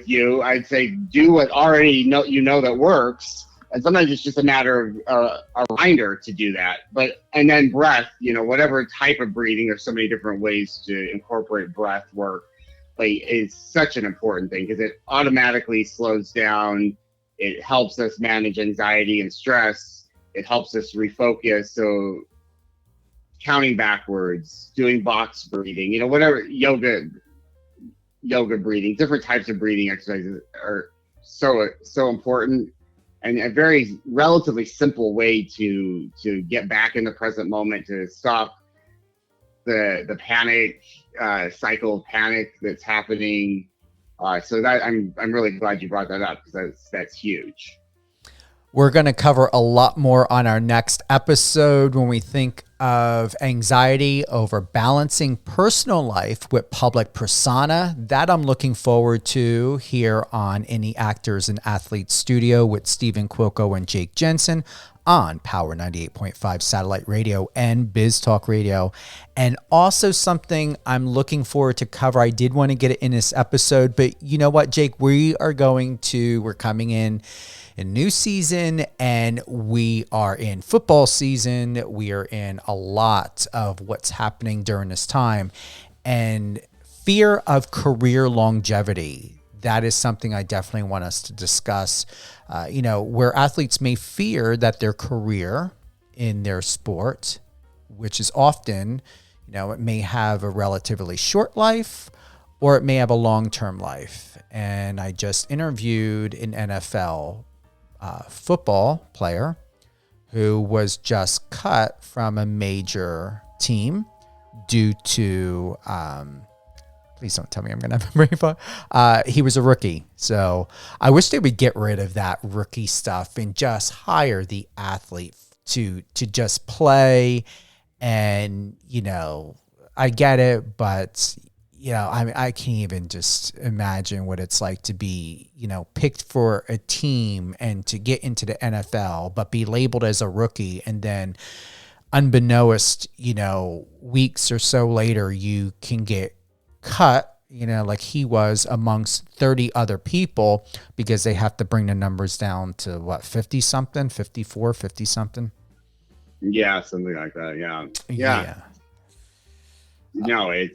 you. I'd say do what already know that works. And sometimes it's just a matter of a reminder to do that. And then breath, whatever type of breathing, there's so many different ways to incorporate breath work. Like, is such an important thing because it automatically slows down. It helps us manage anxiety and stress. It helps us refocus. So counting backwards, doing box breathing, whatever, yoga breathing, different types of breathing exercises are so important, and a very relatively simple way to get back in the present moment, to stop the panic cycle of panic that's happening. So that I'm really glad you brought that up, because that's huge. We're going to cover a lot more on our next episode when we think of anxiety over balancing personal life with public persona. That I'm looking forward to here on Any Actors and Athletes Studio with Stephen Quilco and Jake Jensen on Power 98.5 Satellite Radio and Biz Talk Radio. And also something I'm looking forward to cover. I did want to get it in this episode, but you know what, Jake? We're coming in a new season, and we are in football season. We are in a lot of what's happening during this time, and fear of career longevity. That is something I definitely want us to discuss. Where athletes may fear that their career in their sport, which is often, it may have a relatively short life or it may have a long-term life. And I just interviewed an NFL football player who was just cut from a major team due to, please don't tell me I'm going to have a brain fog. He was a rookie. So I wish they would get rid of that rookie stuff and just hire the athlete to just play. And, I get it, but I can't even just imagine what it's like to be, picked for a team and to get into the NFL, but be labeled as a rookie. And then unbeknownst, weeks or so later, you can get cut, like he was amongst 30 other people, because they have to bring the numbers down to 50 something, 54, 50 something. Yeah. Something like that. Yeah. No, I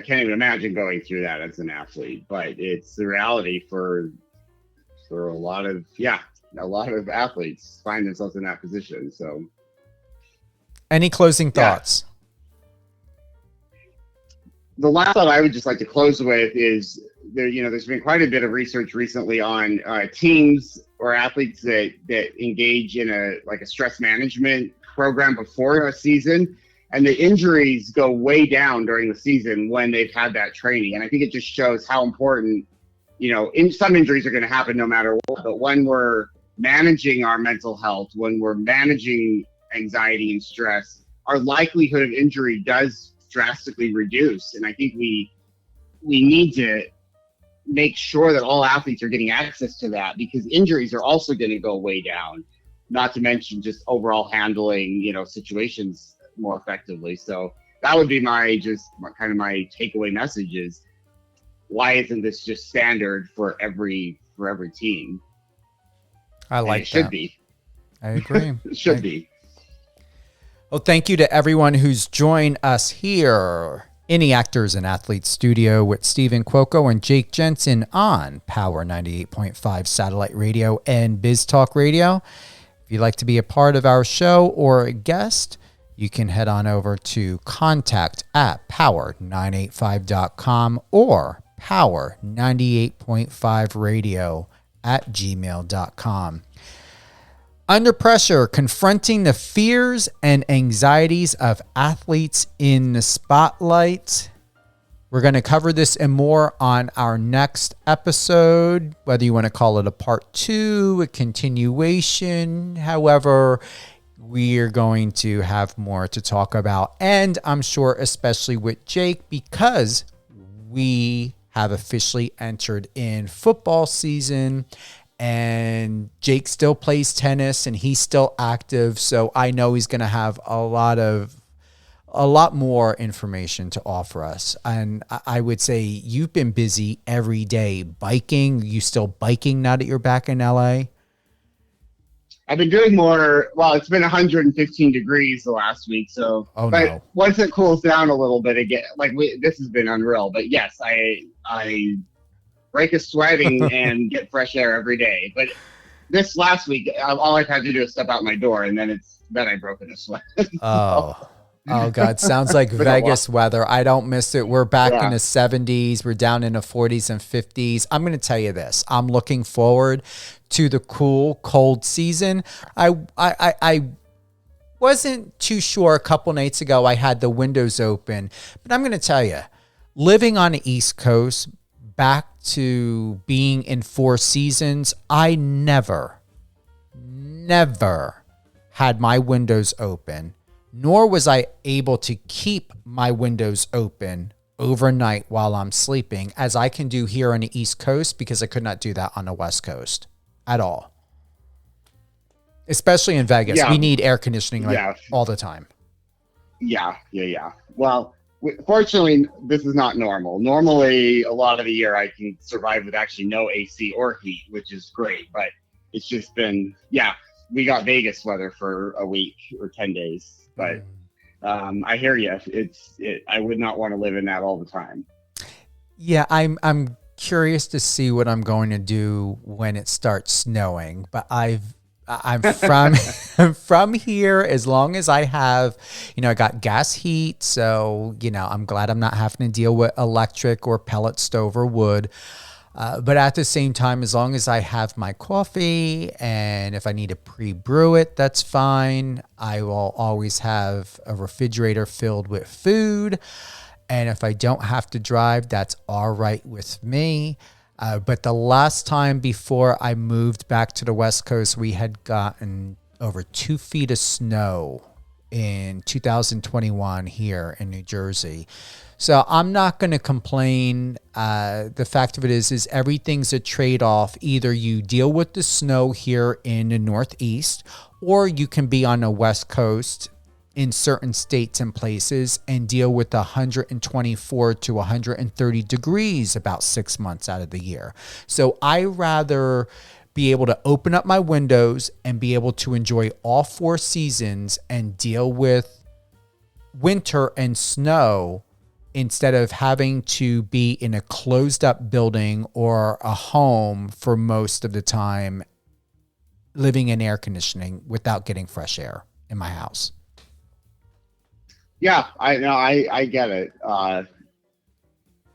can't even imagine going through that as an athlete, but it's the reality for a lot of athletes find themselves in that position. So, any closing thoughts? The last thought I would just like to close with is there's been quite a bit of research recently on teams or athletes that engage in a stress management program before a season. And the injuries go way down during the season when they've had that training. And I think it just shows how important, some injuries are going to happen no matter what. But when we're managing our mental health, when we're managing anxiety and stress, our likelihood of injury does drastically reduce. And I think we need to make sure that all athletes are getting access to that, because injuries are also going to go way down, not to mention just overall handling, situations more effectively. So that would be my takeaway message is, why isn't this just standard for every team? I like that. It should be. I agree. It should be. Well, thank you to everyone who's joined us here in the Actors and Athletes Studio with Stephen Quilco and Jake Jensen on Power 98.5 Satellite Radio and Biz Talk Radio. If you'd like to be a part of our show or a guest, you can head on over to contact@power985.com or power98.5radio@gmail.com. Under pressure, confronting the fears and anxieties of athletes in the spotlight. We're going to cover this and more on our next episode, whether you want to call it a part 2, a continuation. However, we are going to have more to talk about. And I'm sure especially with Jake, because we have officially entered in football season, and Jake still plays tennis and he's still active. So I know he's going to have a lot of a lot more information to offer us. And I would say you've been busy every day biking. You still biking now that you're back in LA? I've been doing more. Well, it's been 115 degrees the last week, so. Oh, but no. Once it cools down a little bit again, this has been unreal. But yes, I break a sweating and get fresh air every day. But this last week, all I've had to do is step out my door, and then I broke into sweat. Oh God, sounds like Vegas weather. I don't miss it. We're back in the 70s. We're down in the 40s and 50s. I'm going to tell you this. I'm looking forward to the cool, cold season. I wasn't too sure a couple nights ago. I had the windows open, but I'm going to tell you, living on the East Coast, back to being in 4 seasons, I never had my windows open, nor was I able to keep my windows open overnight while I'm sleeping, as I can do here on the East Coast, because I could not do that on the West Coast at all. Especially in Vegas. Yeah. We need air conditioning all the time. Yeah. Well, fortunately, this is not normal. Normally, a lot of the year, I can survive with actually no AC or heat, which is great. But it's just been, we got Vegas weather for a week or 10 days. But I hear you. I would not want to live in that all the time. Yeah, I'm curious to see what I'm going to do when it starts snowing. But I'm from from here. As long as I have, I got gas heat, so I'm glad I'm not having to deal with electric or pellet stove or wood. But at the same time, as long as I have my coffee, and if I need to pre-brew it, that's fine. I will always have a refrigerator filled with food. And if I don't have to drive, that's all right with me. But the last time before I moved back to the West Coast, we had gotten over 2 feet of snow in 2021 here in New Jersey. So I'm not going to complain. The fact of it is everything's a trade-off. Either you deal with the snow here in the Northeast, or you can be on the West Coast in certain states and places and deal with 124 to 130 degrees about 6 months out of the year. So I rather be able to open up my windows and be able to enjoy all 4 seasons and deal with winter and snow, instead of having to be in a closed up building or a home for most of the time, living in air conditioning without getting fresh air in my house. Yeah, I get it. But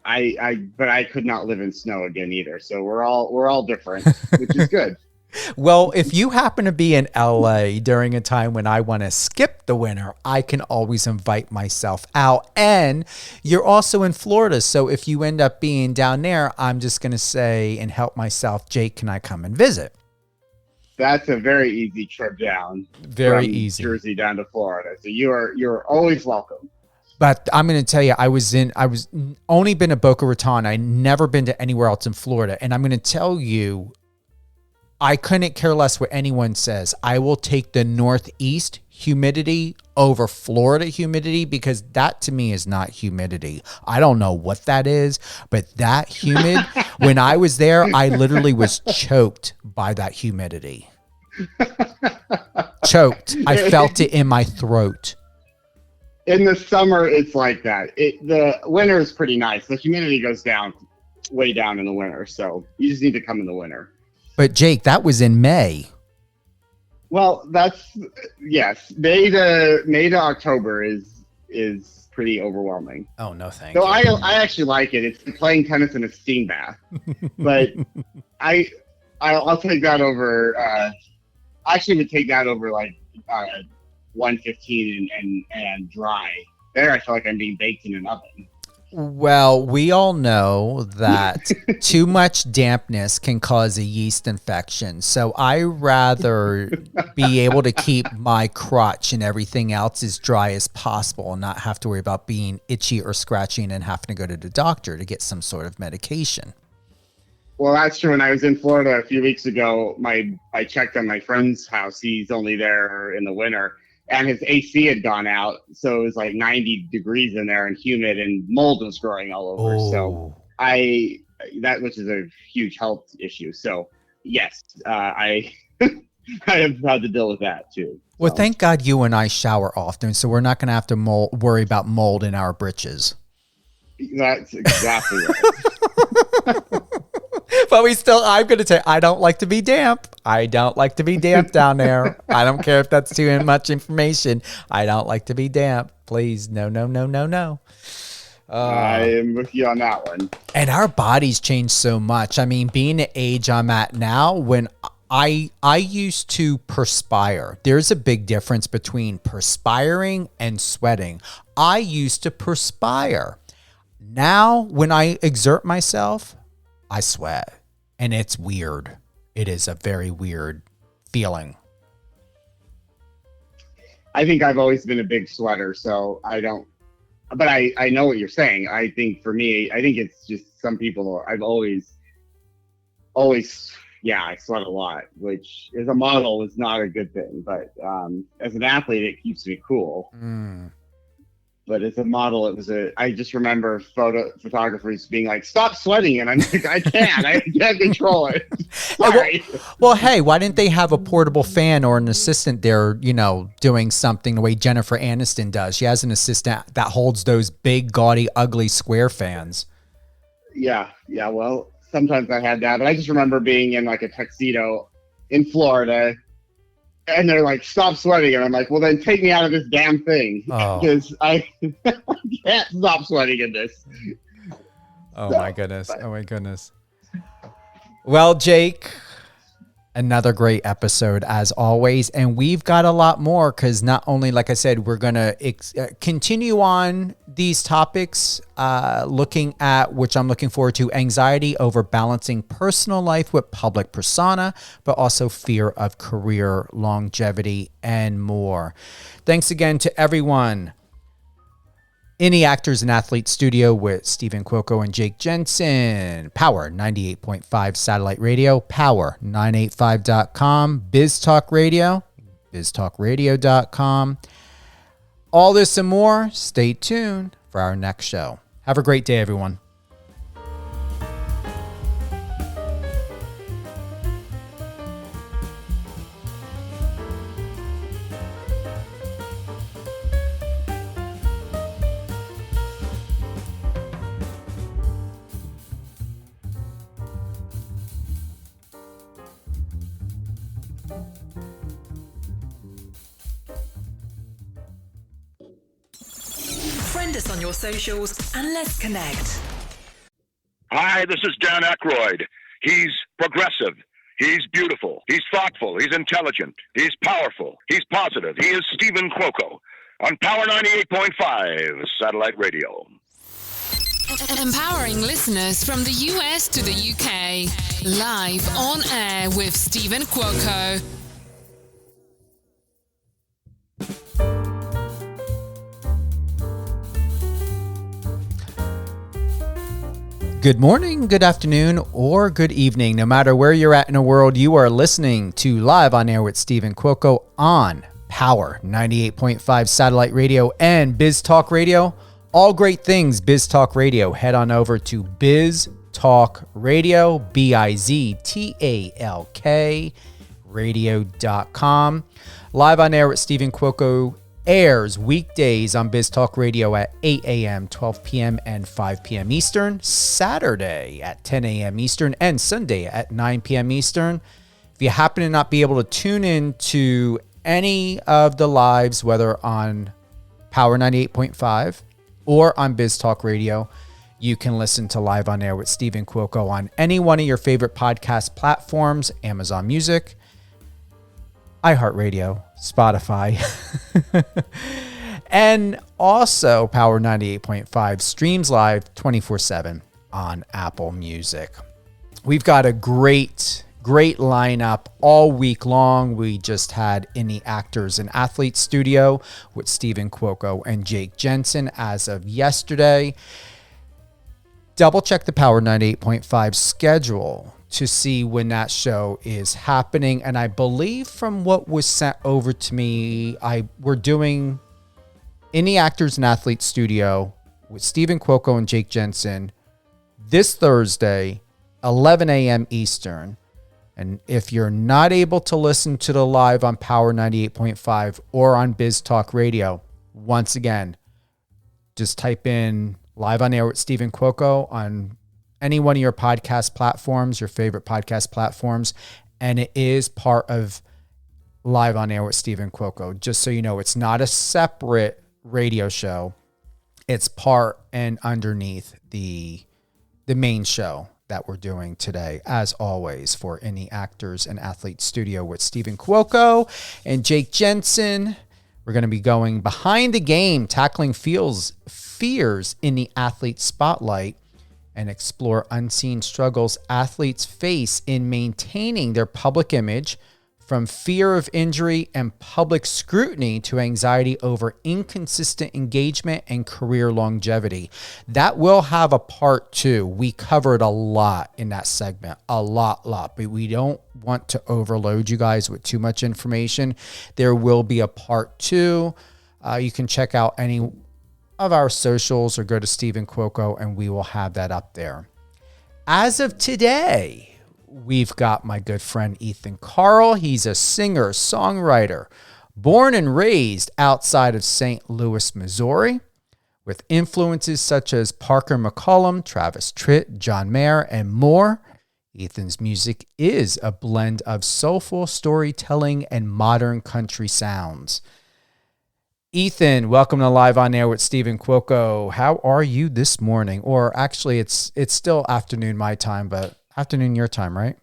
I could not live in snow again either. So we're all different, which is good. Well, if you happen to be in LA during a time when I want to skip the winter, I can always invite myself out. And you're also in Florida. So if you end up being down there, I'm just going to say and help myself, Jake, can I come and visit? That's a very easy trip down. Very from easy. Jersey down to Florida. So you're always welcome. But I'm going to tell you, I was only been to Boca Raton. I never been to anywhere else in Florida. And I'm going to tell you, I couldn't care less what anyone says. I will take the Northeast humidity over Florida humidity, because that to me is not humidity. I don't know what that is, but that humid, when I was there, I literally was choked by that humidity. Choked. I felt it in my throat. In the summer, it's like that. The winter is pretty nice. The humidity goes down, way down in the winter. So you just need to come in the winter. But Jake, that was in May. Well, yes. May to October is pretty overwhelming. Oh no, thank you. So I actually like it. It's playing tennis in a steam bath, but I'll take that over. I actually would take that over like 115 and dry. There, I feel like I'm being baked in an oven. Well, we all know that too much dampness can cause a yeast infection. So I rather be able to keep my crotch and everything else as dry as possible and not have to worry about being itchy or scratching and having to go to the doctor to get some sort of medication. Well, that's true. When I was in Florida a few weeks ago, I checked on my friend's house. He's only there in the winter. and his AC had gone out, so it was like 90 degrees in there and humid, and mold was growing all over. So which is a huge health issue. So yes, I I have had to deal with that too. Well, thank God you and I shower often, so we're not going to have to worry about mold in our britches. That's exactly right. But I'm going to say, I don't like to be damp. I don't like to be damp down there. I don't care if that's too much information. I don't like to be damp. Please, no. I am with you on that one. And our bodies change so much. I mean, being the age I'm at now, when I used to perspire. There's a big difference between perspiring and sweating. I used to perspire. Now, when I exert myself, I sweat. And it's weird. It is a very weird feeling. I think I've always been a big sweater, so I don't. But I know what you're saying. I think for me, I think it's just some people. I've always, I sweat a lot, which as a model is not a good thing. But as an athlete, it keeps me cool. But as a model, I just remember photographers being like, "Stop sweating," and I'm like, I can't control it. Sorry. Well, hey, why didn't they have a portable fan or an assistant there, doing something the way Jennifer Aniston does? She has an assistant that holds those big, gaudy, ugly square fans. Yeah. Well, sometimes I had that, but I just remember being in like a tuxedo in Florida. And they're like, "Stop sweating." And I'm like, "Well, then take me out of this damn thing." Because I can't stop sweating in this. My goodness. Oh, my goodness. Well, Jake, another great episode as always. And we've got a lot more because not only, like I said, we're going to continue on these topics, looking at, which I'm looking forward to, anxiety over balancing personal life with public persona, but also fear of career longevity and more. Thanks again to everyone in the Actors and Athletes studio with Stephen Cuoco and Jake Jensen. Power 98.5 satellite radio, power985.com, Biz Talk Radio, biztalkradio.com. All this and more, stay tuned for our next show. Have a great day, everyone. Friend us on your socials and let's connect. Hi, this is Dan Aykroyd. He's progressive. He's beautiful. He's thoughtful. He's intelligent. He's powerful. He's positive. He is Stephen Cuoco on Power 98.5 satellite radio. Empowering listeners from the US to the UK. Live on air with Stephen Cuoco. Good morning, good afternoon, or good evening. No matter where you're at in the world, you are listening to Live on Air with Stephen Cuoco on Power 98.5 satellite radio and Biz Talk Radio. All great things Biz Talk Radio. Head on over to Biz Talk Radio, BIZTALK radio.com. Live on Air with Stephen Cuoco airs weekdays on Biz Talk Radio at 8 a.m., 12 p.m., and 5 p.m. Eastern, Saturday at 10 a.m. Eastern, and Sunday at 9 p.m. Eastern. If you happen to not be able to tune in to any of the lives, whether on Power 98.5 or on Biz Talk Radio, you can listen to Live on Air with Stephen Cuoco on any one of your favorite podcast platforms, Amazon Music, iHeartRadio, Spotify, and also Power 98.5 streams live 24/7 on Apple Music. We've got a great lineup all week long. We just had in the Actors and Athletes studio with Stephen Cuoco and Jake Jensen as of yesterday. Double check the Power 98.5 schedule to see when that show is happening. And I believe from what was sent over to me, we're doing in the Actors and Athletes Studio with Stephen Cuoco and Jake Jensen this Thursday, 11 a.m. Eastern. And if you're not able to listen to the live on Power 98.5 or on Biz Talk Radio, once again, just type in Live on Air with Stephen Cuoco on any one of your podcast platforms, your favorite podcast platforms, and it is part of Live on Air with Stephen Cuoco. Just so you know, it's not a separate radio show. It's part and underneath the main show that we're doing today, as always, for In the Actors and Athletes Studio with Stephen Cuoco and Jake Jensen. We're going to be going behind the game, tackling fears in the athlete spotlight, and explore unseen struggles athletes face in maintaining their public image, from fear of injury and public scrutiny to anxiety over inconsistent engagement and career longevity. That will have a part 2. We covered a lot in that segment, a lot, but we don't want to overload you guys with too much information. There will be a part 2. You can check out any of our socials or go to Stephen Cuoco and we will have that up there. As of today, we've got my good friend Ethan Carl. He's a singer, songwriter, born and raised outside of St. Louis, Missouri, with influences such as Parker McCollum, Travis Tritt, John Mayer, and more. Ethan's music is a blend of soulful storytelling and modern country sounds. Ethan, welcome to Live on Air with Stephen Cuoco. How are you this morning? Or actually, it's still afternoon my time, but afternoon your time, right?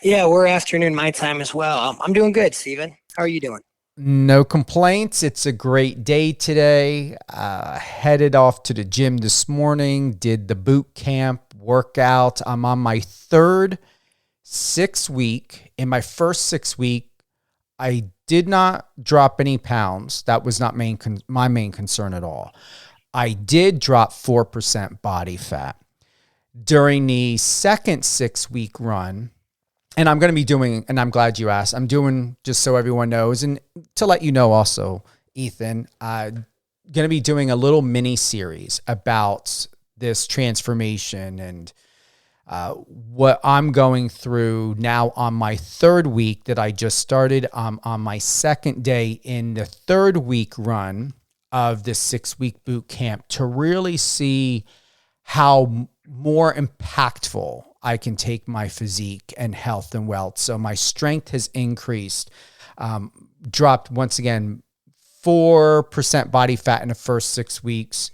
Yeah, we're afternoon my time as well. I'm doing good, Stephen. How are you doing? No complaints. It's a great day today. Headed off to the gym this morning, did the boot camp workout. I'm on my third 6 week. In my first 6 week, I did not drop any pounds. That was not my main concern at all. I did drop 4% body fat. During the second 6 week run, and I'm going to be doing, and I'm glad you asked, I'm doing, just so everyone knows, and to let you know also, Ethan, going to be doing a little mini series about this transformation and what I'm going through now on my third week that I just started. On my second day in the third week run of this 6 week boot camp to really see how more impactful I can take my physique and health and wealth. So my strength has increased, dropped once again, 4% body fat in the first 6 weeks.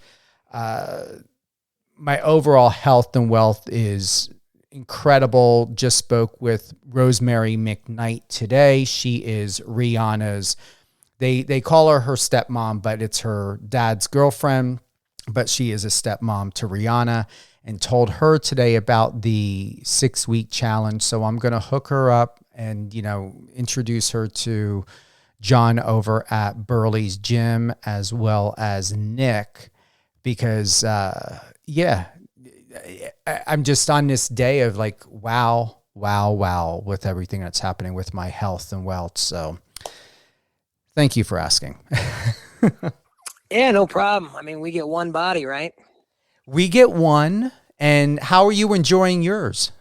My overall health and wealth is incredible. Just spoke with Rosemary McKnight today. She is Rihanna's, they call her stepmom, but it's her dad's girlfriend, but she is a stepmom to Rihanna, and told her today about the 6 week challenge. So I'm going to hook her up and, introduce her to John over at Burley's Gym, as well as Nick, because, I'm just on this day of like, wow, with everything that's happening with my health and wealth. So thank you for asking. Yeah, no problem. I mean, we get one body, right? We get one. And how are you enjoying yours?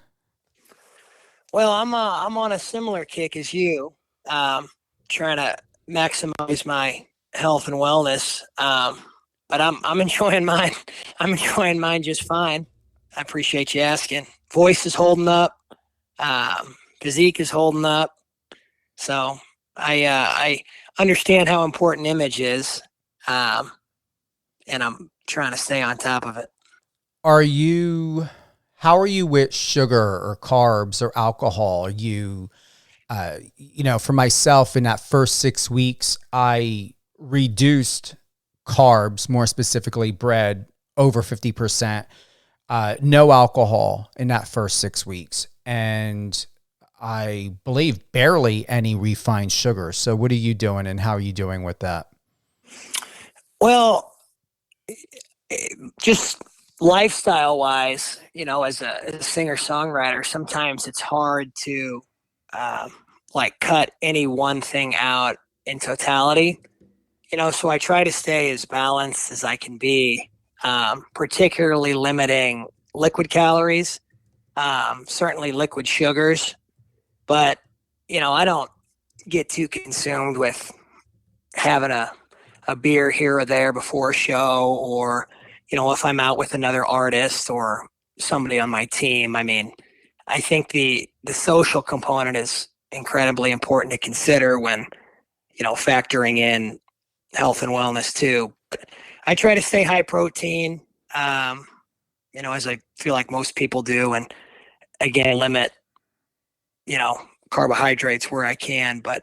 Well, I'm on a similar kick as you, trying to maximize my health and wellness. But I'm enjoying mine. I'm enjoying mine just fine. I appreciate you asking. Voice is holding up. Physique is holding up. So I understand how important image is, and I'm trying to stay on top of it. How are you with sugar or carbs or alcohol? Are you, for myself in that first 6 weeks, I reduced carbs, more specifically bread, over 50%, no alcohol in that first 6 weeks. And I believe barely any refined sugar. So what are you doing and how are you doing with that? Well, just lifestyle wise, as a singer songwriter, sometimes it's hard to like cut any one thing out in totality. So I try to stay as balanced as I can be, particularly limiting liquid calories, certainly liquid sugars, but I don't get too consumed with having a beer here or there before a show, or if I'm out with another artist or somebody on my team. I mean, I think the social component is incredibly important to consider when factoring in health and wellness too. But I try to stay high protein, as I feel like most people do, and again limit carbohydrates where I can, but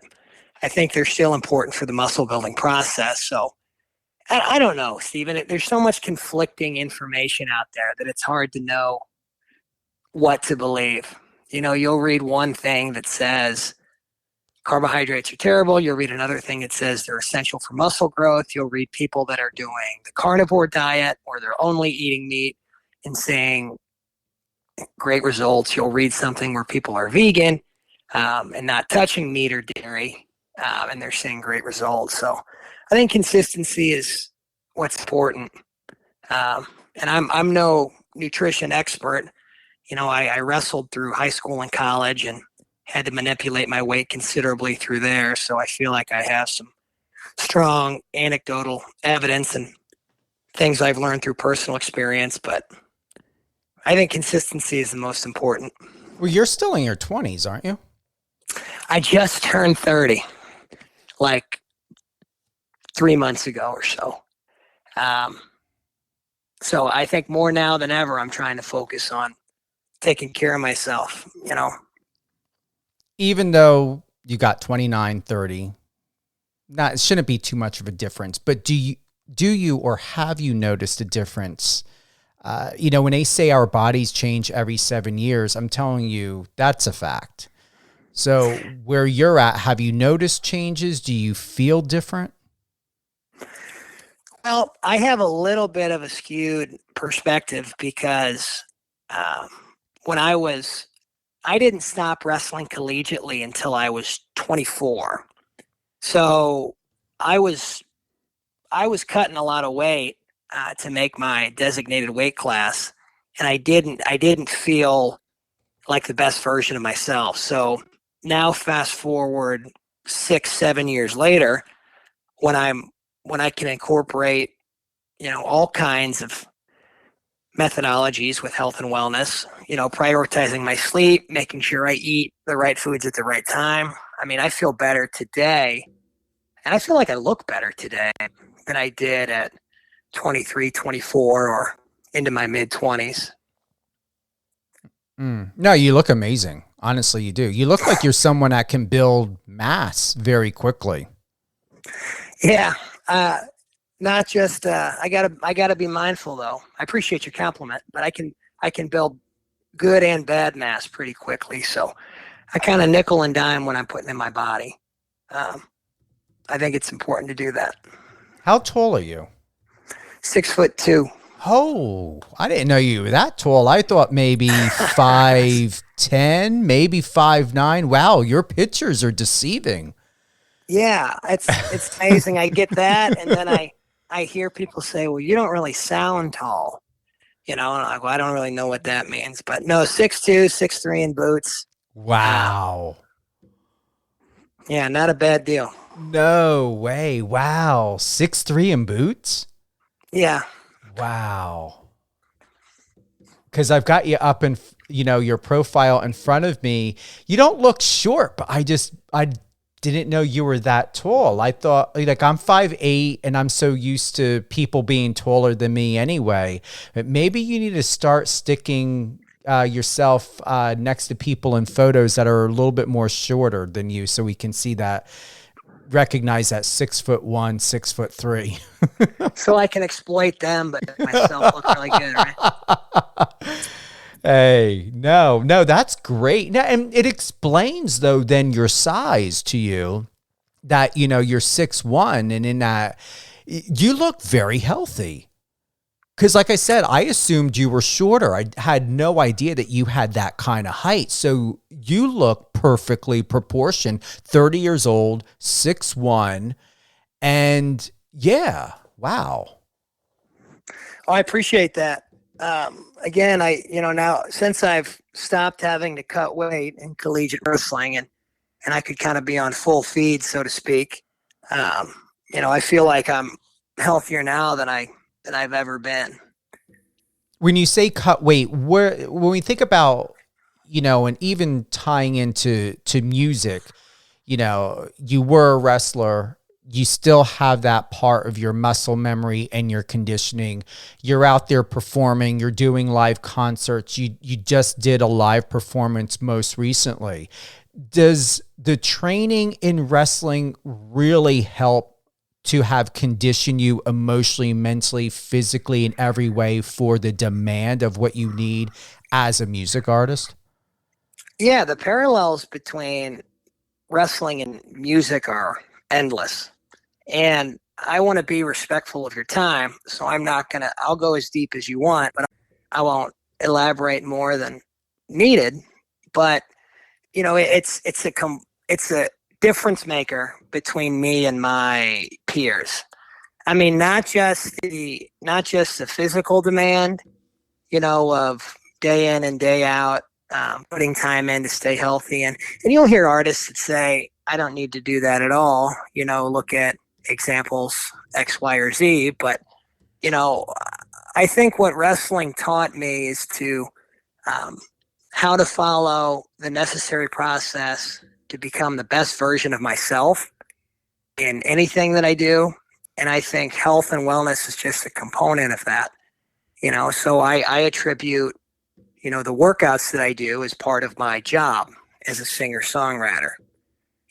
I think they're still important for the muscle building process. So I don't know, Stephen. There's so much conflicting information out there that it's hard to know what to believe. You'll read one thing that says carbohydrates are terrible. You'll read another thing that says they're essential for muscle growth. You'll read people that are doing the carnivore diet or they're only eating meat and saying great results. You'll read something where people are vegan and not touching meat or dairy, and they're seeing great results. So I think consistency is what's important. And I'm no nutrition expert. I wrestled through high school and college and had to manipulate my weight considerably through there. So I feel like I have some strong anecdotal evidence and things I've learned through personal experience, but I think consistency is the most important. Well, you're still in your 20s, aren't you? I just turned 30, like 3 months ago or so. So I think more now than ever, I'm trying to focus on taking care of myself, Even though you got 29, 30, it shouldn't be too much of a difference, but do you or have you noticed a difference? When they say our bodies change every 7 years, I'm telling you, that's a fact. So where you're at, have you noticed changes? Do you feel different? Well, I have a little bit of a skewed perspective because when I didn't stop wrestling collegiately until I was 24. So I was cutting a lot of weight to make my designated weight class, and I didn't feel like the best version of myself. So now fast forward 6-7 years later, when I can incorporate all kinds of methodologies with health and wellness, prioritizing my sleep, making sure I eat the right foods at the right time. I mean, I feel better today, and I feel like I look better today than I did at 23, 24, or into my mid-20s. No, you look amazing. Honestly, you do. You look like you're someone that can build mass very quickly. Yeah. Not just I gotta be mindful though. I appreciate your compliment, but I can build good and bad mass pretty quickly. So I kind of nickel and dime when I'm putting in my body. I think it's important to do that. How tall are you? 6'2". Oh, I didn't know you were that tall. I thought maybe 5'10", maybe 5'9". Wow, your pictures are deceiving. Yeah, it's amazing. I get that, and then I hear people say, "Well, you don't really sound tall," and I'm like, "Well, I don't really know what that means." But no, 6'2", 6'3" in boots. Wow. Yeah, not a bad deal. No way. Wow. 6'3" in boots? Yeah. Wow. Because I've got you up in, your profile in front of me. You don't look short, but I didn't know you were that tall. I thought, like, I'm 5'8", and I'm so used to people being taller than me anyway. But maybe you need to start sticking yourself next to people in photos that are a little bit more shorter than you, so we can see that, recognize that 6'1", 6'3". So I can exploit them, but myself look really good, right? Hey, no, that's great. Now, and it explains though, then your size to you, that, you're 6'1", and in that you look very healthy. Because like I said, I assumed you were shorter. I had no idea that you had that kind of height. So you look perfectly proportioned, 30 years old, 6'1", and yeah, wow. Oh, I appreciate that. Again, now since I've stopped having to cut weight in collegiate wrestling and I could kind of be on full feed, so to speak, I feel like I'm healthier now than I've ever been. When you say cut weight, when we think about, and even tying into music, you were a wrestler, you still have that part of your muscle memory and your conditioning. You're out there performing, you're doing live concerts. You just did a live performance most recently. Does the training in wrestling really help to have conditioned you emotionally, mentally, physically, in every way for the demand of what you need as a music artist? Yeah, the parallels between wrestling and music are endless. And I want to be respectful of your time, so I'll go as deep as you want, but I won't elaborate more than needed. But, it's a difference maker between me and my peers. I mean, not just the physical demand, of day in and day out, putting time in to stay healthy. And you'll hear artists that say, I don't need to do that at all. Look at examples X, Y, or Z. But, I think what wrestling taught me is to how to follow the necessary process to become the best version of myself in anything that I do. And I think health and wellness is just a component of that. So I attribute, the workouts that I do as part of my job as a singer-songwriter.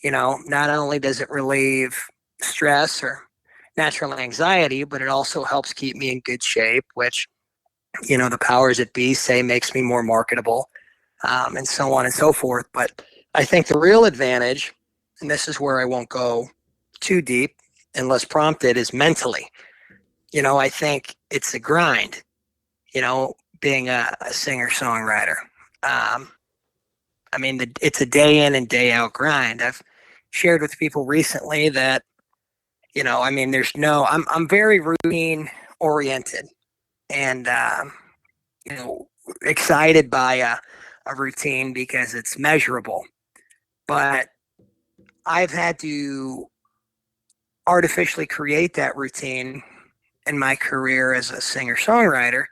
Not only does it relieve stress or natural anxiety, but it also helps keep me in good shape, which, the powers that be say makes me more marketable, and so on and so forth. But I think the real advantage, and this is where I won't go too deep unless prompted, is mentally. I think it's a grind, being a singer-songwriter. It's a day in and day out grind. I've shared with people recently that, I'm very routine oriented and, excited by a routine because it's measurable. But I've had to artificially create that routine in my career as a singer-songwriter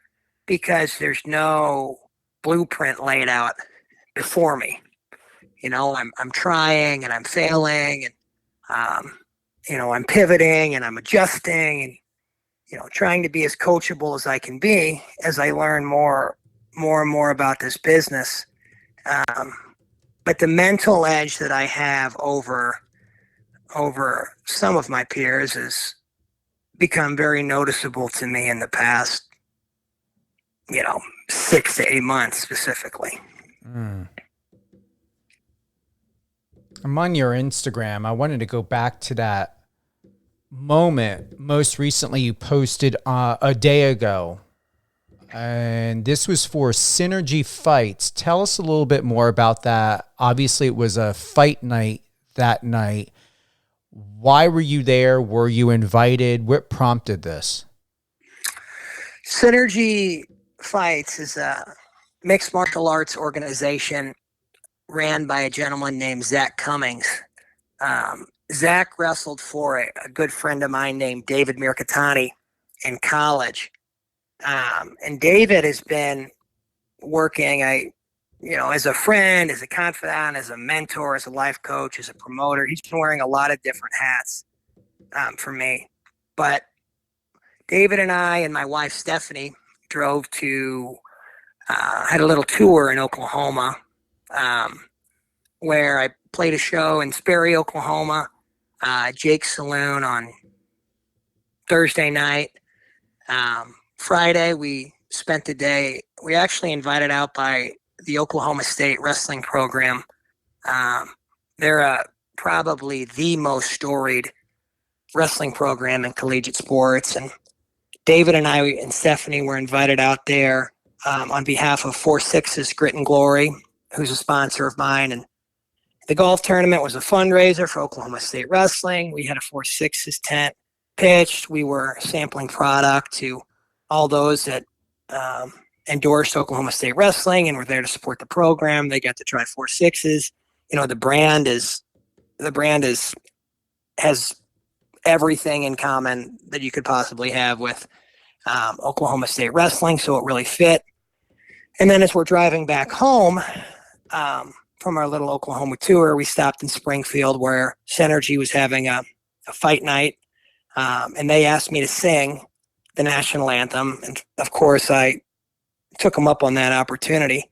because there's no blueprint laid out before me. I'm trying and I'm failing and, I'm pivoting and I'm adjusting and, trying to be as coachable as I can be as I learn more and more about this business. But the mental edge that I have over some of my peers has become very noticeable to me in the past, 6 to 8 months specifically. I'm on your Instagram. I wanted to go back to that moment. Most recently, you posted a day ago, and this was for Synergy Fights. Tell us a little bit more about that. Obviously, it was a fight night that night. Why were you there? Were you invited? What prompted this? Synergy Fights is a mixed martial arts organization ran by a gentleman named Zach Cummings. Zach wrestled for a good friend of mine named David Mirkatani in college. And David has been working, as a friend, as a confidant, as a mentor, as a life coach, as a promoter. He's been wearing a lot of different hats for me. But David and I and my wife, Stephanie, drove to, had a little tour in Oklahoma, where I played a show in Sperry, Oklahoma, Jake's Saloon on Thursday night. Friday, we spent the day, we actually invited out by the Oklahoma State wrestling program. They're probably the most storied wrestling program in collegiate sports. And David and I and Stephanie were invited out there on behalf of 4-6's Grit and Glory, who's a sponsor of mine. And the golf tournament was a fundraiser for Oklahoma State Wrestling. We had a 4-6's tent pitched. We were sampling product to all those that endorsed Oklahoma State Wrestling and were there to support the program. They got to try 4-6's. You know, the brand has everything in common that you could possibly have with Oklahoma State Wrestling, so it really fit. And then as we're driving back home from our little Oklahoma tour, we stopped in Springfield where Synergy was having a fight night, and they asked me to sing the national anthem. And of course, I took them up on that opportunity.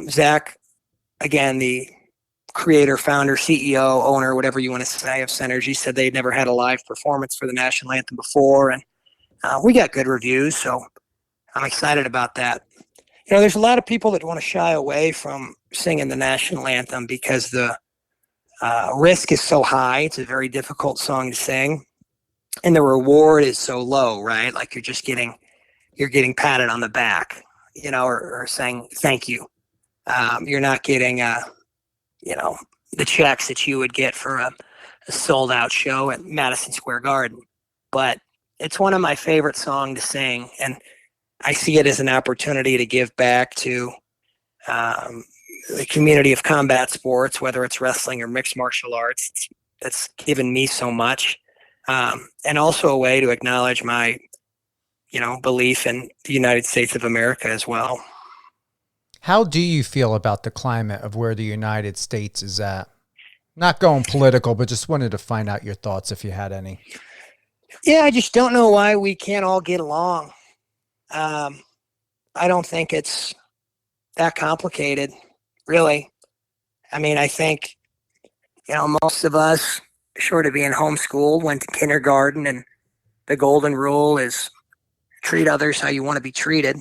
Zach, again, the creator, founder, CEO, owner, whatever you want to say of Synergy, said they'd never had a live performance for the national anthem before. And we got good reviews, so I'm excited about that. You know, there's a lot of people that want to shy away from singing the national anthem because the risk is so high. It's a very difficult song to sing, and the reward is so low, right? Like you're getting patted on the back, you know, or saying thank you. You're not getting, you know, the checks that you would get for a sold out show at Madison Square Garden. But it's one of my favorite songs to sing, and I see it as an opportunity to give back to the community of combat sports, whether it's wrestling or mixed martial arts. It's given me so much, and also a way to acknowledge my, you know, belief in the United States of America as well. How do you feel about the climate of where the United States is at? Not going political, but just wanted to find out your thoughts if you had any. Yeah, I just don't know why we can't all get along. I don't think it's that complicated, really. I mean, I think, you know, most of us, short of being homeschooled, went to kindergarten, and the golden rule is treat others how you want to be treated.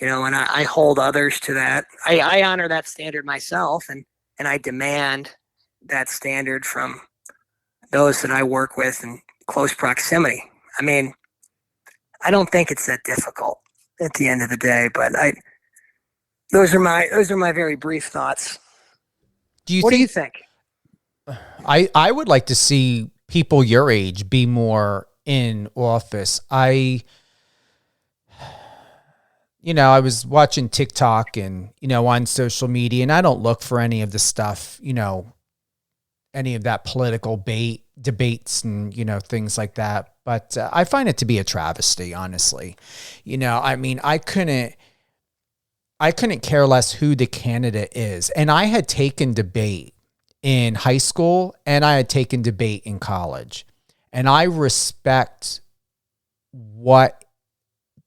You know, and I hold others to that. I honor that standard myself, and I demand that standard from those that I work with in close proximity. I mean, I don't think it's that difficult at the end of the day, but those are my very brief thoughts. What do you think? I would like to see people your age be more in office. You know, I was watching TikTok and, you know, on social media, and I don't look for any of the stuff, you know, any of that political debates and, you know, things like that. But I find it to be a travesty, honestly. You know, I mean, I couldn't care less who the candidate is. And I had taken debate in high school and I had taken debate in college. And I respect what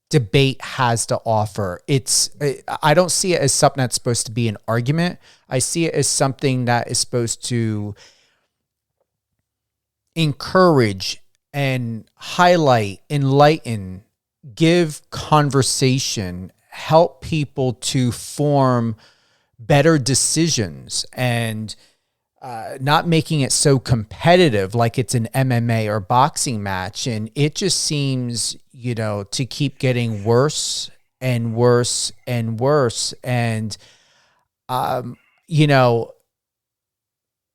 debate has to offer. I don't see it as something that's supposed to be an argument. I see it as something that is supposed to encourage and highlight, enlighten, give conversation, help people to form better decisions, and not making it so competitive like it's an MMA or boxing match. And it just seems, you know, to keep getting worse and worse and worse. And, you know,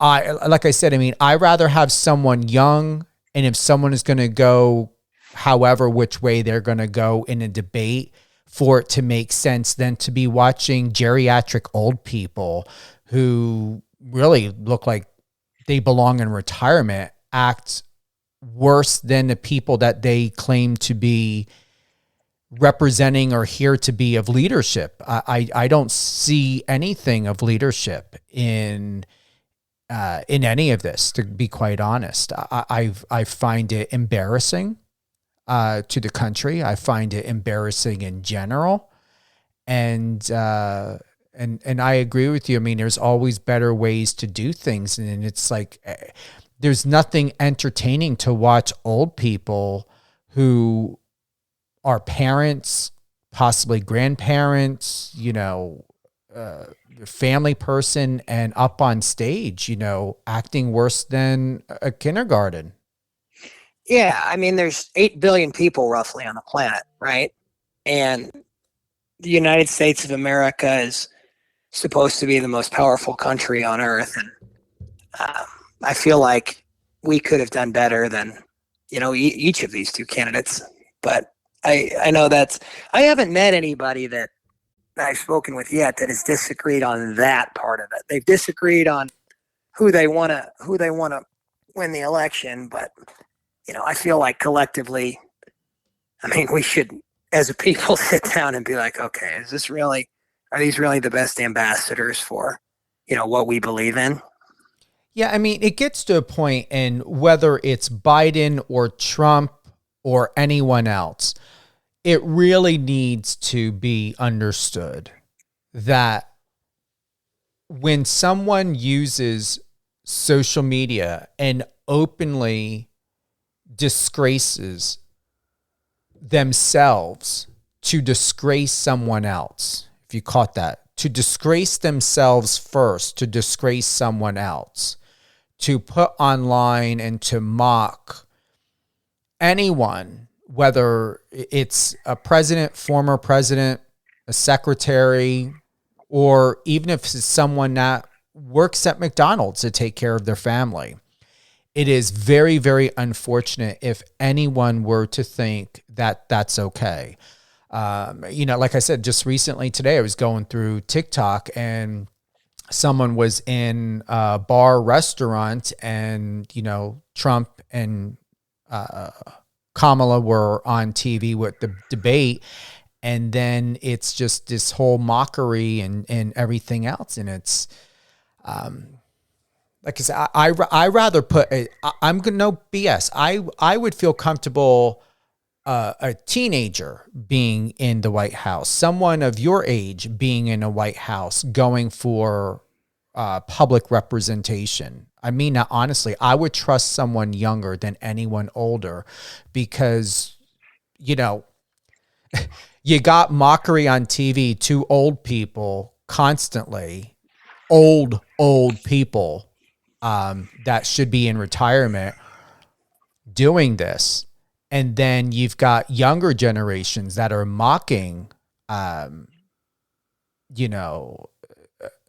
like I said, I mean, I'd rather have someone young, and if someone is going to go however which way they're going to go in a debate, for it to make sense, than to be watching geriatric old people who really look like they belong in retirement act worse than the people that they claim to be representing or here to be of leadership. I don't see anything of leadership in any of this, to be quite honest. I find it embarrassing to the country. I find it embarrassing in general. And I agree with you. I mean, there's always better ways to do things. And it's like, there's nothing entertaining to watch old people who are parents, possibly grandparents, you know, family person, and up on stage, you know, acting worse than a kindergarten. Yeah, I mean, there's 8 billion people roughly on the planet, right? And the United States of America is supposed to be the most powerful country on earth. And I feel like we could have done better than, each of these two candidates. But I know I haven't met anybody that I've spoken with yet that has disagreed on that part of it. They've disagreed on who they want to win the election. But, I feel like collectively, we should, as a people, sit down and be like, okay, are these really the best ambassadors for, what we believe in? Yeah, it gets to a point, and whether it's Biden or Trump or anyone else, it really needs to be understood that when someone uses social media and openly disgraces themselves to disgrace someone else, if you caught that, to disgrace themselves first, to disgrace someone else, to put online and to mock anyone, whether it's a president, former president, a secretary, or even if it's someone that works at McDonald's to take care of their family. It is very, very unfortunate if anyone were to think that that's okay. Like I said, just recently today, I was going through TikTok and someone was in a bar restaurant and, Trump and Kamala were on TV with the debate. And then it's just this whole mockery and everything else. And it's, like I said, I rather no BS. I would feel comfortable a teenager being in the White House, someone of your age being in a White House, going for public representation. Honestly, I would trust someone younger than anyone older because, you got mockery on TV, two old people constantly, old people that should be in retirement doing this. And then you've got younger generations that are mocking,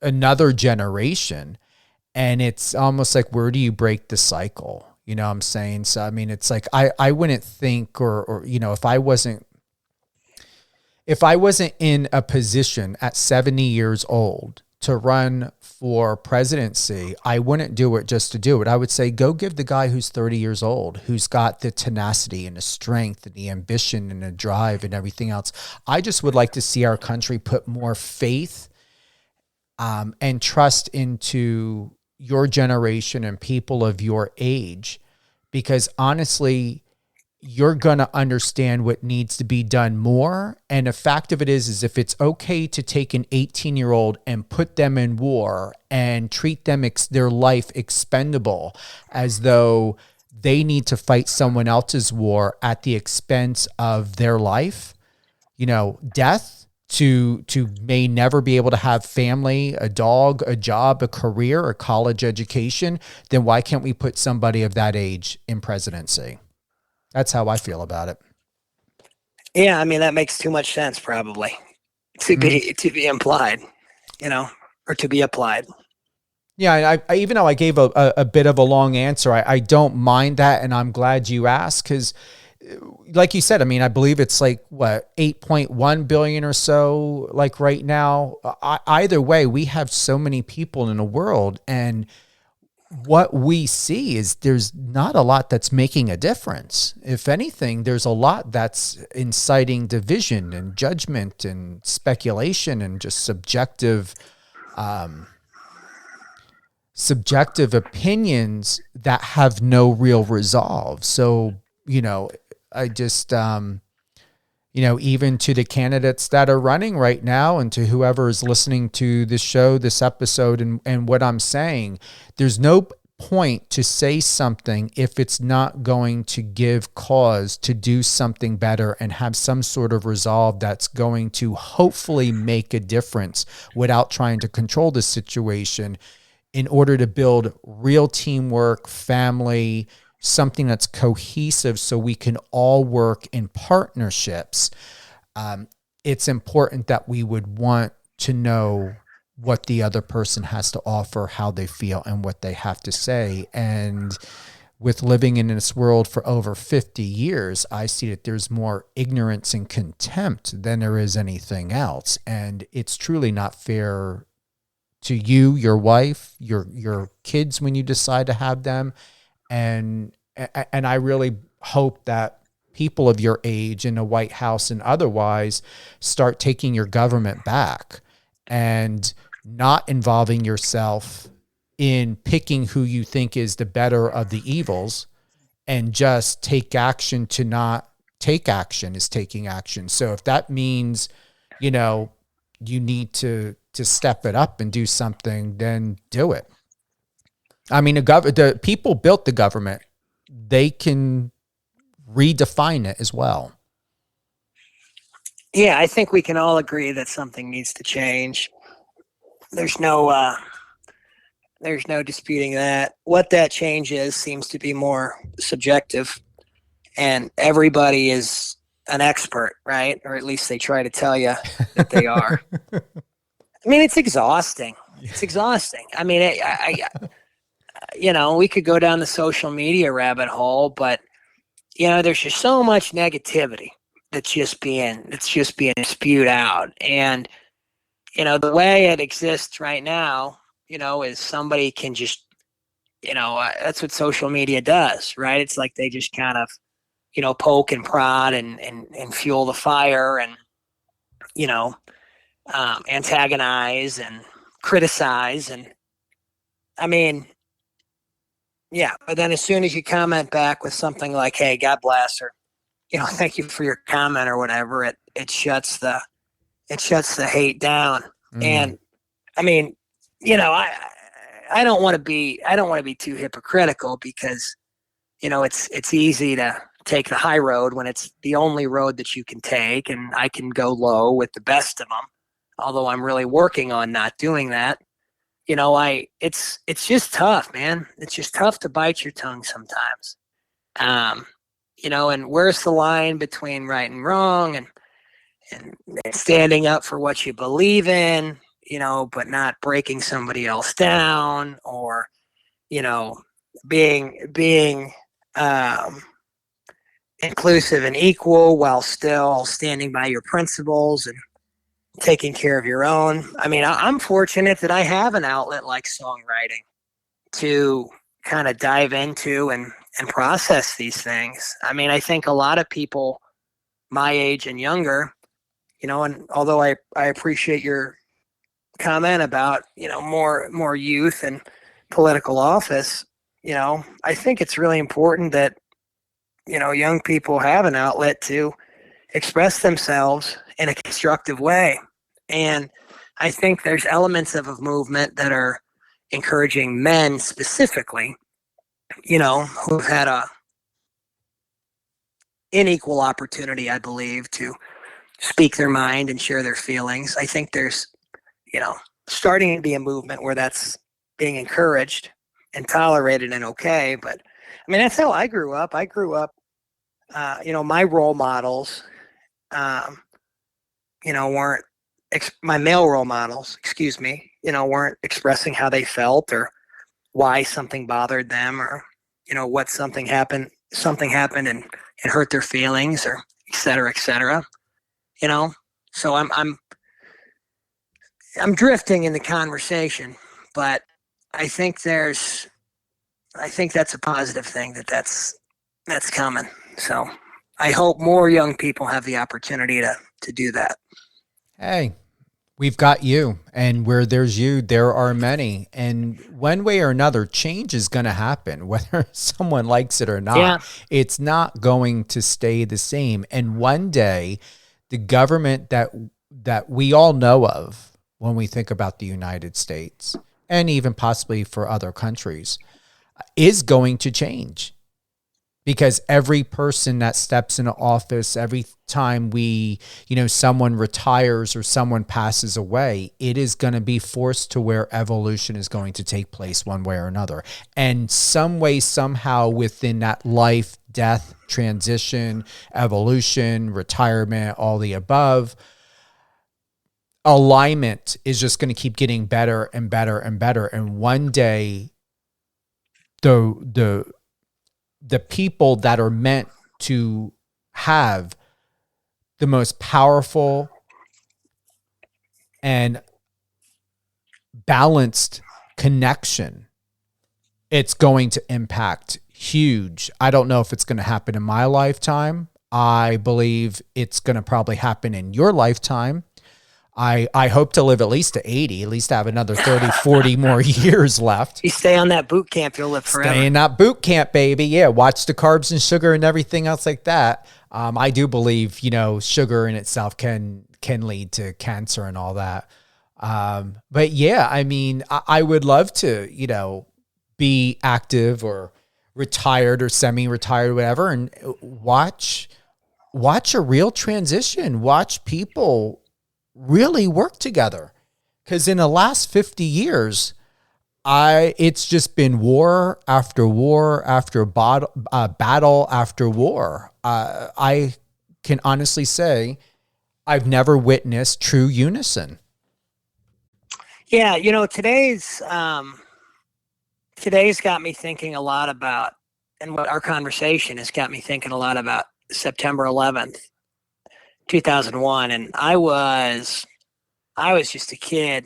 another generation. And it's almost like, where do you break the cycle? You know what I'm saying? So, it's like, I wouldn't think, or if I wasn't in a position at 70 years old to run for presidency, I wouldn't do it just to do it. I would say, go give the guy who's 30 years old, who's got the tenacity and the strength and the ambition and the drive and everything else. I just would like to see our country put more faith and trust into your generation and people of your age, because honestly, you're going to understand what needs to be done more. And the fact of it is if it's okay to take an 18-year-old and put them in war and treat them their life expendable as though they need to fight someone else's war at the expense of their life, death, to may never be able to have family, a dog, a job, a career, a college education, then why can't we put somebody of that age in presidency? That's how I feel about it. Yeah, that makes too much sense, probably, to be implied, or to be applied. Yeah, I even though I gave a bit of a long answer, I don't mind that, and I'm glad you asked, because like you said, I believe it's like, 8.1 billion or so, like right now. Either way, we have so many people in the world, and what we see is there's not a lot that's making a difference. If anything, there's a lot that's inciting division and judgment and speculation and just subjective opinions that have no real resolve. So, I just, even to the candidates that are running right now and to whoever is listening to this show, this episode, and what I'm saying, there's no point to say something if it's not going to give cause to do something better and have some sort of resolve that's going to hopefully make a difference without trying to control the situation, in order to build real teamwork, family, something that's cohesive so we can all work in partnerships, it's important that we would want to know what the other person has to offer, how they feel, and what they have to say. And with living in this world for over 50 years, I see that there's more ignorance and contempt than there is anything else. And it's truly not fair to you, your wife, your kids when you decide to have them. And I really hope that people of your age in the White House and otherwise start taking your government back and not involving yourself in picking who you think is the better of the evils, and just take action. To not take action is taking action. So if that means, you need to step it up and do something, then do it. I mean, the people built the government. They can redefine it as well. Yeah, I think we can all agree that something needs to change. There's no disputing that. What that change is seems to be more subjective, and everybody is an expert, right? Or at least they try to tell you that they are. I mean, it's exhausting. It's exhausting. I mean, we could go down the social media rabbit hole, but there's just so much negativity that's just being spewed out. And the way it exists right now, is somebody can just, that's what social media does, right? It's like they just kind of, poke and prod and fuel the fire and, antagonize and criticize. And I mean, yeah, but then as soon as you comment back with something like, hey, God bless, or, thank you for your comment or whatever, it shuts the hate down. And I mean, I don't want to be too hypocritical, because, it's easy to take the high road when it's the only road that you can take, and I can go low with the best of them, although I'm really working on not doing that. It's just tough, man. It's just tough to bite your tongue sometimes. And where's the line between right and wrong, and standing up for what you believe in, but not breaking somebody else down, or, being inclusive and equal while still standing by your principles and taking care of your own. I mean, I'm fortunate that I have an outlet like songwriting to kind of dive into and process these things. I mean, I think a lot of people my age and younger, and although I appreciate your comment about, more youth and political office, I think it's really important that, young people have an outlet to express themselves in a constructive way. And I think there's elements of a movement that are encouraging men specifically, who've had a unequal opportunity, I believe, to speak their mind and share their feelings. I think there's, starting to be a movement where that's being encouraged and tolerated and okay. But I mean, that's how I grew up. I grew up, my role models, weren't, my male role models, weren't expressing how they felt or why something bothered them, or, what something happened and hurt their feelings, or et cetera, et cetera. So I'm drifting in the conversation, but I think that's a positive thing that's coming. So I hope more young people have the opportunity to do that. Hey, we've got you, and where there's you, there are many. And one way or another, change is going to happen, whether someone likes it or not. Yeah. It's not going to stay the same. And one day, the government that we all know of when we think about the United States, and even possibly for other countries, is going to change. because every person that steps into office, every time someone retires or someone passes away, it is going to be forced to where evolution is going to take place one way or another. And some way, somehow within that life, death, transition, evolution, retirement, all the above, alignment is just going to keep getting better and better and better. And one day, the people that are meant to have the most powerful and balanced connection, it's going to impact huge. I don't know if it's going to happen in my lifetime. I believe it's going to probably happen in your lifetime. I hope to live at least to 80, at least have another 30, 40 more years left. You stay on that boot camp, you'll live forever. Stay in that boot camp, baby. Yeah, watch the carbs and sugar and everything else like that. I do believe, sugar in itself can lead to cancer and all that. But yeah, I mean, I would love to, be active or retired or semi-retired or whatever, and watch a real transition. Watch people really work together, because in the last 50 years, it's just been war after war after battle after war. I can honestly say I've never witnessed true unison. Yeah, today's got me thinking a lot about, and what our conversation has got me thinking a lot about September 11th. 2001, and I was just a kid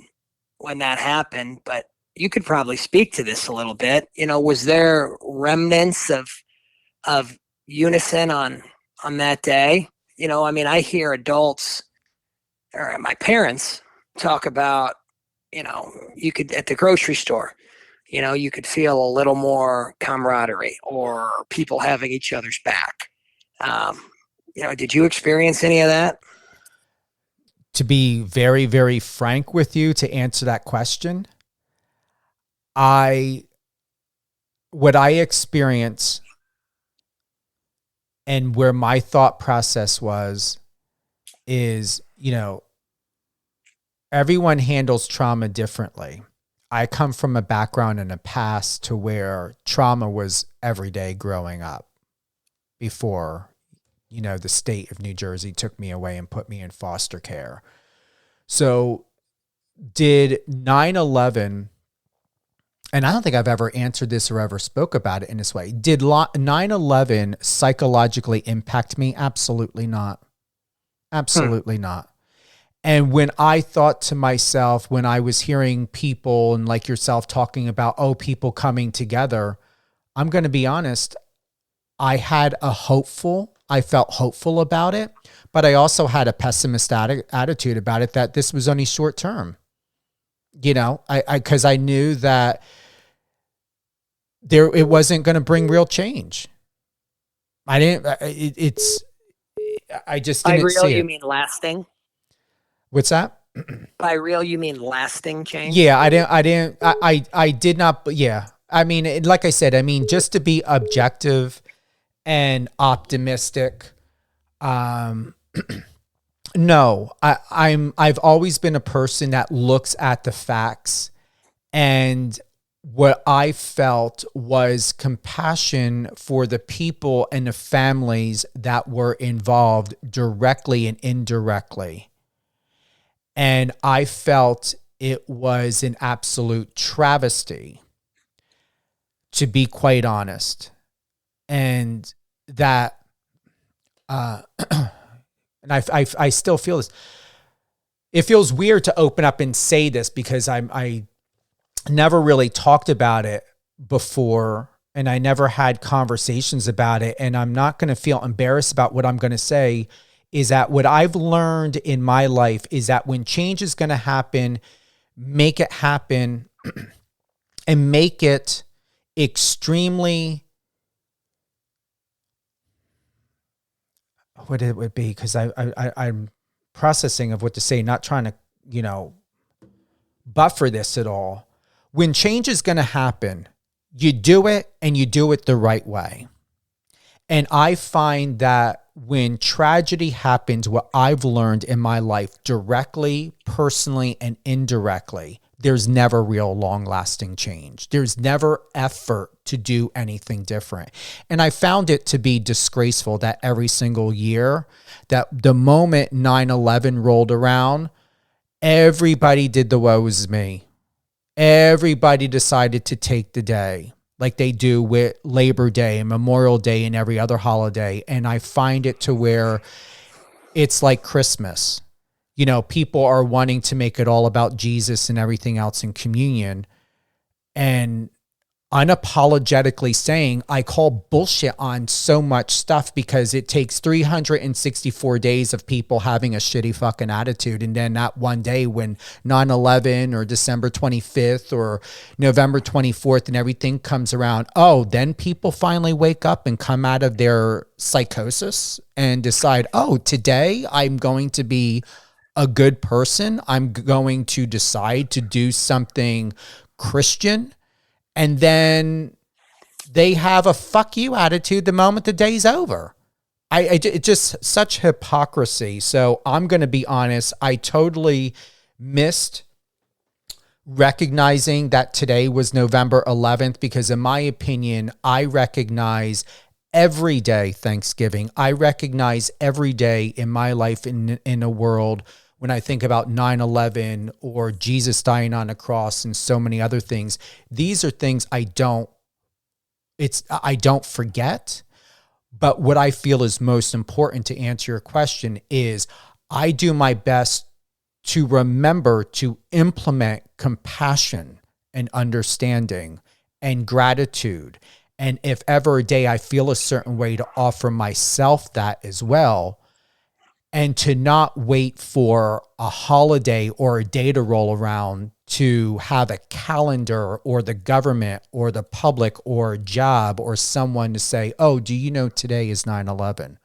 when that happened, but you could probably speak to this a little bit. Was there remnants of unison on that day? I hear adults or my parents talk about, you could, at the grocery store, you could feel a little more camaraderie or people having each other's back. Did you experience any of that? To be very, very frank with you, to answer that question, what I experience and where my thought process is, everyone handles trauma differently. I come from a background and a past to where trauma was every day growing up before the state of New Jersey took me away and put me in foster care. So did 9/11, and I don't think I've ever answered this or ever spoke about it in this way, did 9/11 psychologically impact me? Absolutely not. Absolutely not. And when I thought to myself, when I was hearing people and like yourself talking about, people coming together, I'm going to be honest, I felt hopeful about it, but I also had a pessimistic attitude about it, that this was only short term. Because I knew that it wasn't going to bring real change. I just didn't see it. You mean lasting? What's that? By real, you mean lasting change? Yeah, I did not. Yeah. I mean, like I said, just to be objective and optimistic. No, I've always been a person that looks at the facts, and what I felt was compassion for the people and the families that were involved directly and indirectly. And I felt it was an absolute travesty, to be quite honest. And that, and I still feel this. It feels weird to open up and say this, because I never really talked about it before, and I never had conversations about it. And I'm not going to feel embarrassed about what I'm going to say, is that what I've learned in my life is that when change is going to happen, make it happen and make it extremely, what it would be, because I'm processing of what to say, not trying to, buffer this at all. When change is going to happen, you do it, and you do it the right way. And I find that when tragedy happens, what I've learned in my life, directly, personally, and indirectly, there's never real long-lasting change. There's never effort to do anything different. And I found it to be disgraceful that every single year, that the moment 9/11 rolled around, everybody did the woe is me. Everybody decided to take the day like they do with Labor Day and Memorial Day and every other holiday. And I find it to where it's like Christmas. You know, people are wanting to make it all about Jesus and everything else in communion, and unapologetically saying, I call bullshit on so much stuff because it takes 364 days of people having a shitty fucking attitude. And then that one day when 9/11 or December 25th or November 24th and everything comes around, then people finally wake up and come out of their psychosis and decide, today I'm going to be a good person. I'm going to decide to do something Christian. And then they have a fuck you attitude the moment the day's over. It's just such hypocrisy. So I'm going to be honest. I totally missed recognizing that today was November 11th, because in my opinion, I recognize every day Thanksgiving. I recognize every day in my life in a world when I think about 9/11 or Jesus dying on a cross and so many other things. These are things I don't forget. But what I feel is most important, to answer your question, is I do my best to remember to implement compassion and understanding and gratitude. And if ever a day I feel a certain way, to offer myself that as well. And to not wait for a holiday or a day to roll around to have a calendar or the government or the public or a job or someone to say, do you know today is 9/11?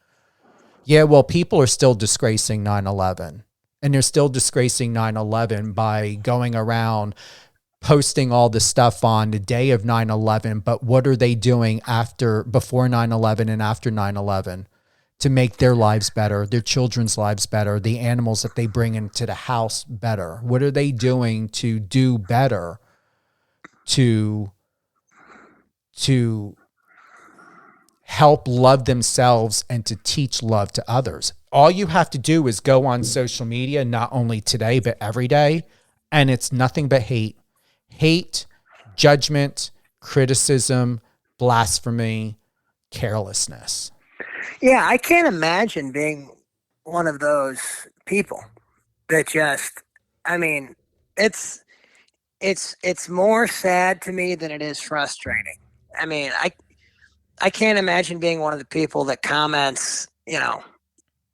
Yeah, well, people are still disgracing 9/11. And they're still disgracing 9/11 by going around posting all the stuff on the day of 9/11. But what are they doing before 9/11 and after 9/11? To make their lives better, their children's lives better, the animals that they bring into the house better? What are they doing to do better to help love themselves and to teach love to others? All you have to do is go on social media, not only today, but every day, and it's nothing but hate, judgment, criticism, blasphemy, carelessness. Yeah, I can't imagine being one of those people that it's more sad to me than it is frustrating. I mean, I can't imagine being one of the people that comments,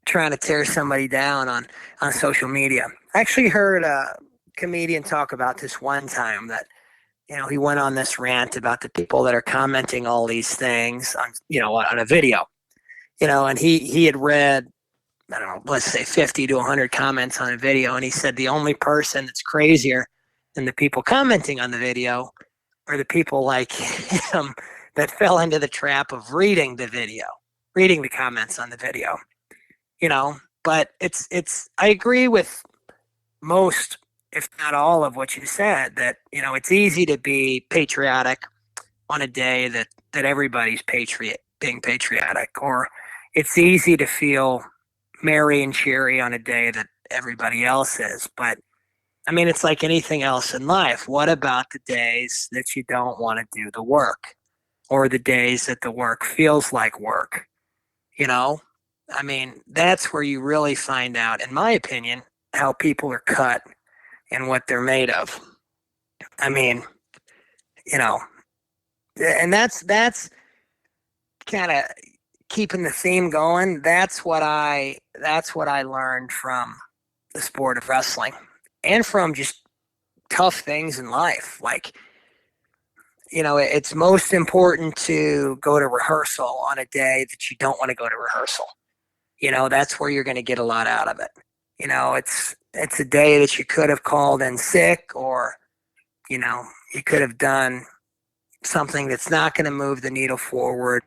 trying to tear somebody down on social media. I actually heard a comedian talk about this one time, that he went on this rant about the people that are commenting all these things on on a video. And he had read, I don't know, let's say 50 to 100 comments on a video. And he said the only person that's crazier than the people commenting on the video are the people like him that fell into the trap of reading the comments on the video. But I agree with most, if not all, of what you said, that, it's easy to be patriotic on a day that everybody's being patriotic, or it's easy to feel merry and cheery on a day that everybody else is. But I mean, it's like anything else in life. What about the days that you don't want to do the work, or the days that the work feels like work? I mean, that's where you really find out, in my opinion, how people are cut and what they're made of. I mean, and that's kind of keeping the theme going. That's what I learned from the sport of wrestling, and from just tough things in life. Like, it's most important to go to rehearsal on a day that you don't want to go to rehearsal. That's where you're going to get a lot out of it. It's a day that you could have called in sick, or, you could have done something that's not going to move the needle forward.